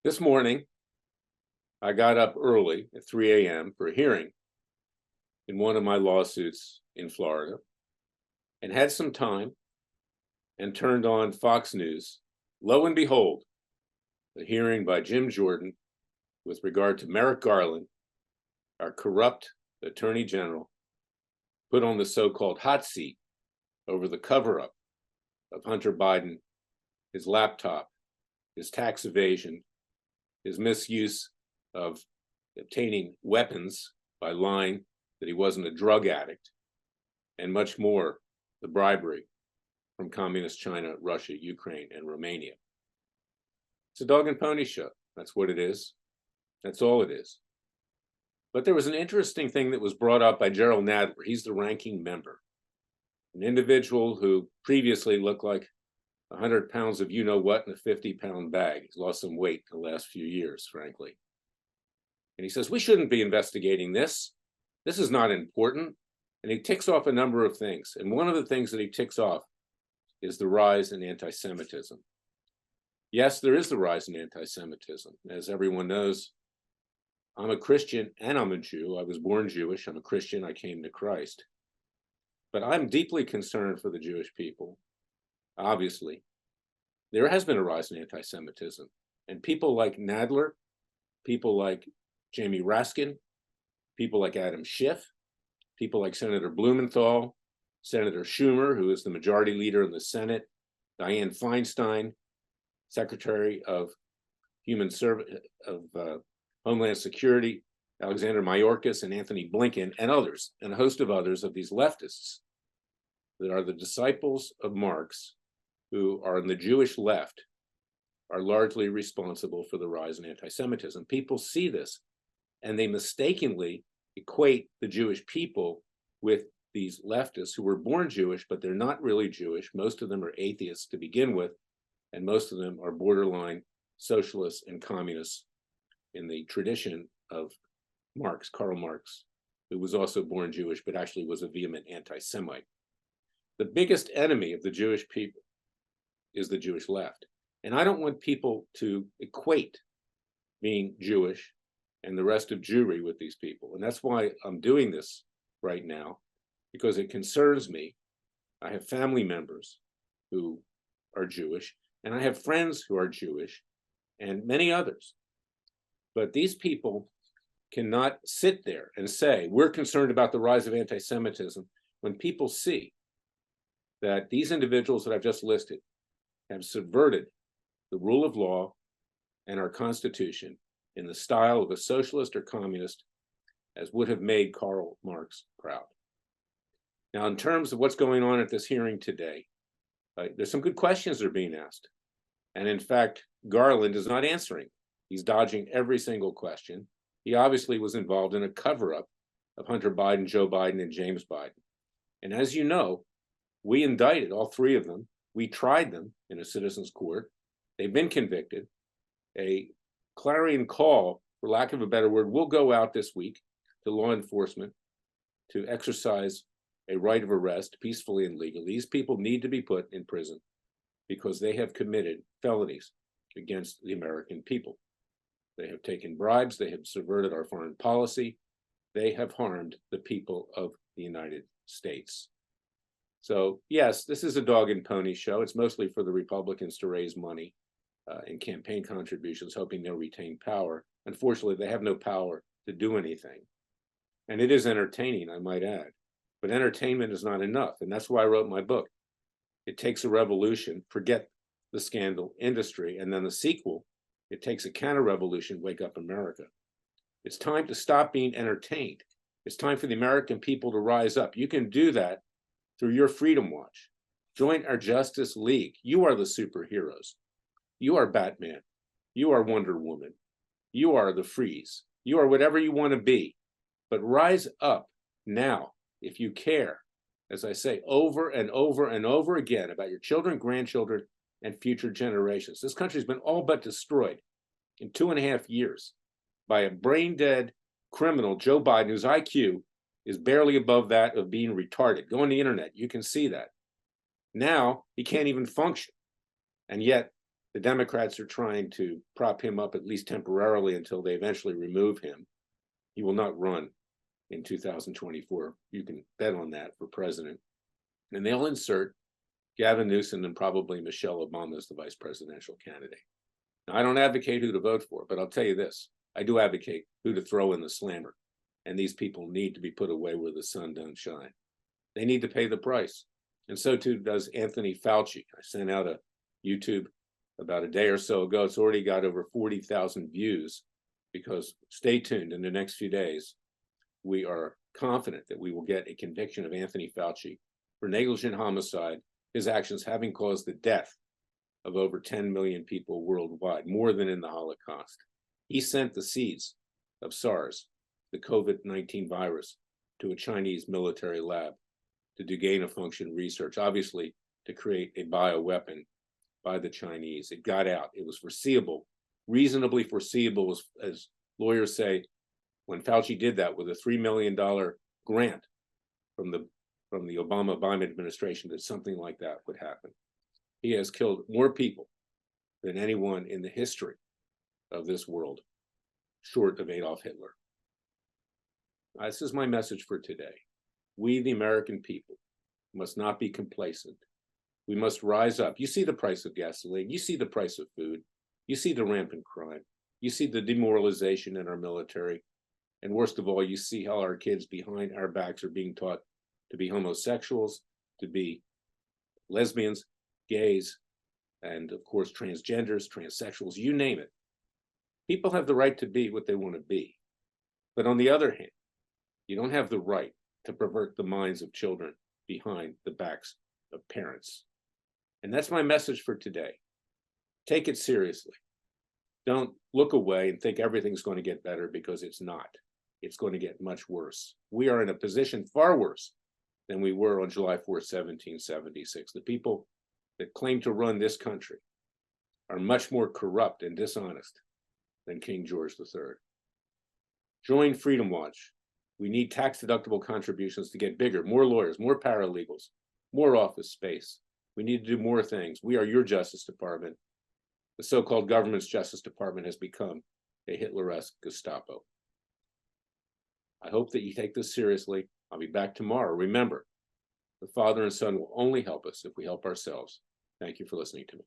This morning, I got up early at 3 a.m. for a hearing in one of my lawsuits in Florida and had some time and turned on Fox News. Lo and behold, a hearing by Jim Jordan with regard to Merrick Garland, our corrupt attorney general, put on the so-called hot seat over the cover-up of Hunter Biden, his laptop, his tax evasion, his misuse of obtaining weapons by lying that he wasn't a drug addict, and much more, the bribery from communist China, Russia, Ukraine, and Romania. It's a dog and pony show. That's what it is. That's all it is. But there was an interesting thing that was brought up by Gerald Nadler. He's the ranking member, an individual who previously looked like 100 pounds of you-know-what in a 50-pound bag. He's lost some weight in the last few years, frankly. And he says, we shouldn't be investigating this. This is not important. And he ticks off a number of things. And one of the things that he ticks off is the rise in anti-Semitism. Yes, there is the rise in anti-Semitism. As everyone knows, I'm a Christian and I'm a Jew. I was born Jewish. I'm a Christian. I came to Christ. But I'm deeply concerned for the Jewish people. Obviously, there has been a rise in anti-Semitism. And people like Nadler, people like Jamie Raskin, people like Adam Schiff, people like Senator Blumenthal, Senator Schumer, who is the majority leader in the Senate, Dianne Feinstein, Secretary of Homeland Security, Alexander Mayorkas, and Anthony Blinken, and others, and a host of others of these leftists that are the disciples of Marx, who are in the Jewish left, are largely responsible for the rise in anti-Semitism. People see this, and they mistakenly equate the Jewish people with these leftists who were born Jewish, but they're not really Jewish. Most of them are atheists to begin with, and most of them are borderline socialists and communists in the tradition of Marx, Karl Marx, who was also born Jewish, but actually was a vehement anti-Semite. The biggest enemy of the Jewish people is the Jewish left. And I don't want people to equate being Jewish and the rest of Jewry with these people. And that's why I'm doing this right now, because it concerns me. I have family members who are Jewish, and I have friends who are Jewish, and many others. But these people cannot sit there and say, we're concerned about the rise of anti-Semitism, when people see that these individuals that I've just listed have subverted the rule of law and our Constitution in the style of a socialist or communist, as would have made Karl Marx proud. Now, in terms of what's going on at this hearing today, there's some good questions that are being asked. And in fact, Garland is not answering. He's dodging every single question. He obviously was involved in a cover-up of Hunter Biden, Joe Biden, and James Biden. And as you know, we indicted all three of them. We tried them in a citizen's court. They've been convicted. A clarion call, for lack of a better word, will go out this week to law enforcement to exercise a right of arrest peacefully and legally. These people need to be put in prison because they have committed felonies against the American people. They have taken bribes. They have subverted our foreign policy. They have harmed the people of the United States. So yes, this is a dog and pony show. It's mostly for the Republicans to raise money in campaign contributions, hoping they'll retain power. Unfortunately, they have no power to do anything. And it is entertaining, I might add. But entertainment is not enough. And that's why I wrote my book. It takes a revolution, forget the scandal industry, and then the sequel, it takes a counter-revolution, Wake Up America. It's time to stop being entertained. It's time for the American people to rise up. You can do that through your Freedom Watch. Join our Justice League. You are the superheroes. You are Batman. You are Wonder Woman. You are the Freeze. You are whatever you want to be. But rise up now if you care, as I say over and over and over again, about your children, grandchildren, and future generations. This country's been all but destroyed in 2.5 years by a brain-dead criminal, Joe Biden, whose IQ is barely above that of being retarded. Go on the internet, you can see that. Now, he can't even function. And yet, The Democrats are trying to prop him up at least temporarily until they eventually remove him. He will not run in 2024. You can bet on that for president. And they'll insert Gavin Newsom and probably Michelle Obama as the vice presidential candidate. Now, I don't advocate who to vote for, but I'll tell you this. I do advocate who to throw in the slammer. And these people need to be put away where the sun don't shine. They need to pay the price. And so too does Anthony Fauci. I sent out a YouTube about a day or so ago. It's already got over 40,000 views because stay tuned in the next few days. We are confident that we will get a conviction of Anthony Fauci for negligent homicide, his actions having caused the death of over 10 million people worldwide, more than in the Holocaust. He sent the seeds of SARS, the COVID-19 virus, to a Chinese military lab to do gain-of-function research, obviously to create a bioweapon by the Chinese. It got out. It was foreseeable, reasonably foreseeable, as lawyers say, when Fauci did that with a $3 million grant from the Obama-Biden administration, that something like that would happen. He has killed more people than anyone in the history of this world, short of Adolf Hitler. This is my message for today. We, the American people, must not be complacent. We must rise up. You see the price of gasoline. You see the price of food. You see the rampant crime. You see the demoralization in our military. And worst of all, you see how our kids behind our backs are being taught to be homosexuals, to be lesbians, gays, and of course, transgenders, transsexuals, you name it. People have the right to be what they want to be. But on the other hand, you don't have the right to pervert the minds of children behind the backs of parents. And that's my message for today. Take it seriously. Don't look away and think everything's going to get better, because it's not. It's going to get much worse. We are in a position far worse than we were on July 4th, 1776. The people that claim to run this country are much more corrupt and dishonest than King George III. Join Freedom Watch. We need tax-deductible contributions to get bigger, more lawyers, more paralegals, more office space. We need to do more things. We are your Justice Department. The so-called government's Justice Department has become a Hitler-esque Gestapo. I hope that you take this seriously. I'll be back tomorrow. Remember, the Father and Son will only help us if we help ourselves. Thank you for listening to me.